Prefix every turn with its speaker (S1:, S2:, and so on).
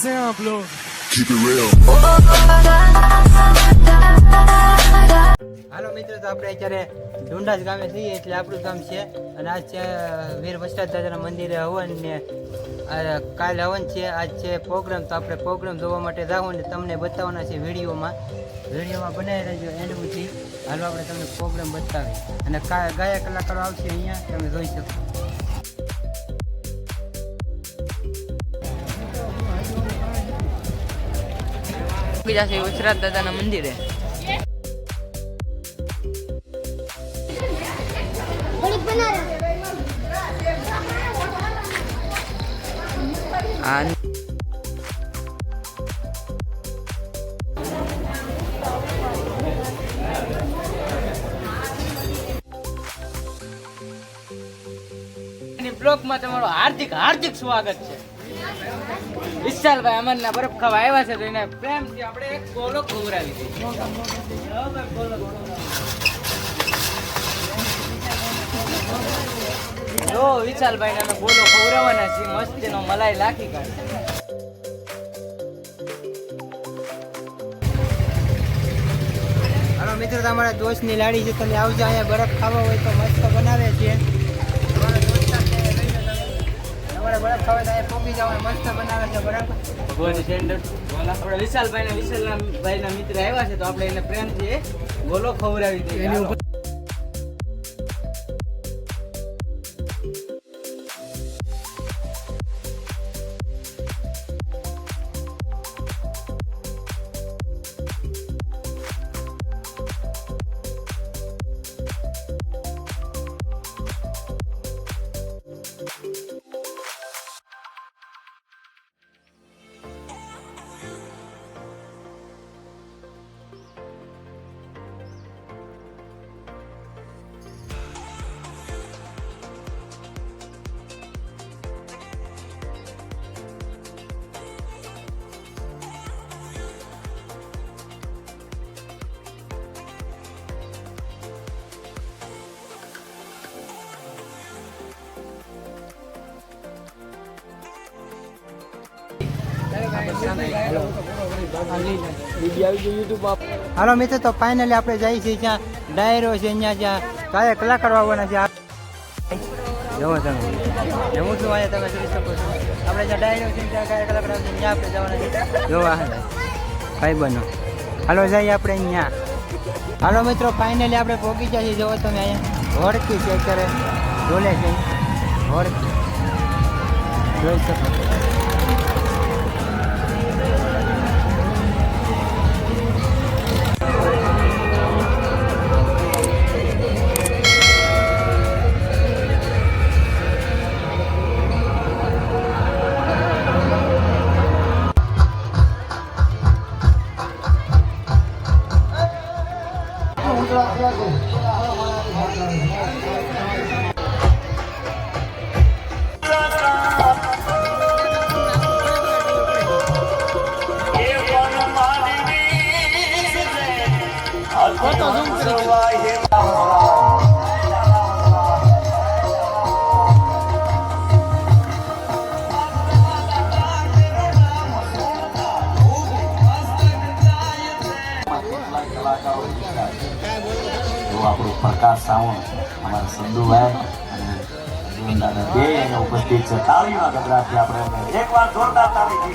S1: simple.
S2: Keep it real.
S3: હાલો મિત્રો, તો આપણે અત્યારે ઢુંડાજ ગામે છીએ, એટલે આપણું ગામ છે. અને આજ છે વીર વસરાજ દાદાના મંદિરે હવન ને કાલે હવન છે, આજ છે પ્રોગ્રામ. તો આપણે પ્રોગ્રામ જોવા માટે જાવું ને તમને બતાવવાના છે વિડીયોમાં બનાવી રહેજો એન્ડ સુધી. હાલો આપણે તમને પ્રોગ્રામ બતાવીએ અને ગાયક કલાકારો આવશે અહીંયા, તમે જોઈ શકો.
S4: વસરાજ દાદાના મંદિરે બ્લોગમાં તમારું હાર્દિક હાર્દિક સ્વાગત છે. વિશાલભાઈ અમરના બરફ ખાવા આવ્યા છે, તો એને પ્રેમથી આપણે એક ગોલો ખવડાવી દઈએ. જો વિશાલભાઈ ને અમે ગોલો ખવડાવવાના છીએ, મસ્તીનો મલાઈ લાખી કાઢે.
S3: હાલો મિત્રો, તમારા દોસ્તની લાડી છે, તમે આવજો અહીંયા. બરફ ખાવા હોય તો મસ્ત બનાવે છે. તમારે બરફ ખાવા તો અહીંયા પોગી જાવ, મસ્ત બનાવે છે બરફ.
S4: ગોલી સેન્ડર આપણે વિશાલભાઈના મિત્ર આવ્યા છે, તો આપણે એને પ્રેમથી ગોલો ખવડાવી દઈએ.
S3: હાલો મિત્રો, તો ફાઇનલી આપણે જઈએ છીએ જ્યાં ડાયરો છે, અહીંયા જ્યાં કાલે કલાકારો આવવાના છે. જવો તમે હું છું અહીંયા, તમે જોઈ શકો છો. આપણે જ્યાં ડાયરો છે ત્યાં કાલે કલાકાર આવશે, ત્યાં આપણે જવાના છે જોવા. ભાઈ બનો, હાલો જઈએ આપણે અહીંયા. હાલો મિત્રો, ફાઇનલી આપણે પહોંચી ગયા છીએ. જવો તમે અહીંયા હોડકી છે, અત્યારે ઢોલે છે હોડકી, જોઈ શકો.
S5: આપણું પ્રકાશ સાવંત, અમારા સંધુભાઈ અને દાદા બે અહીંયા ઉપસ્થિત છે. તાળીના ગજરાથી આપણે એકવાર જોરદાર તાળી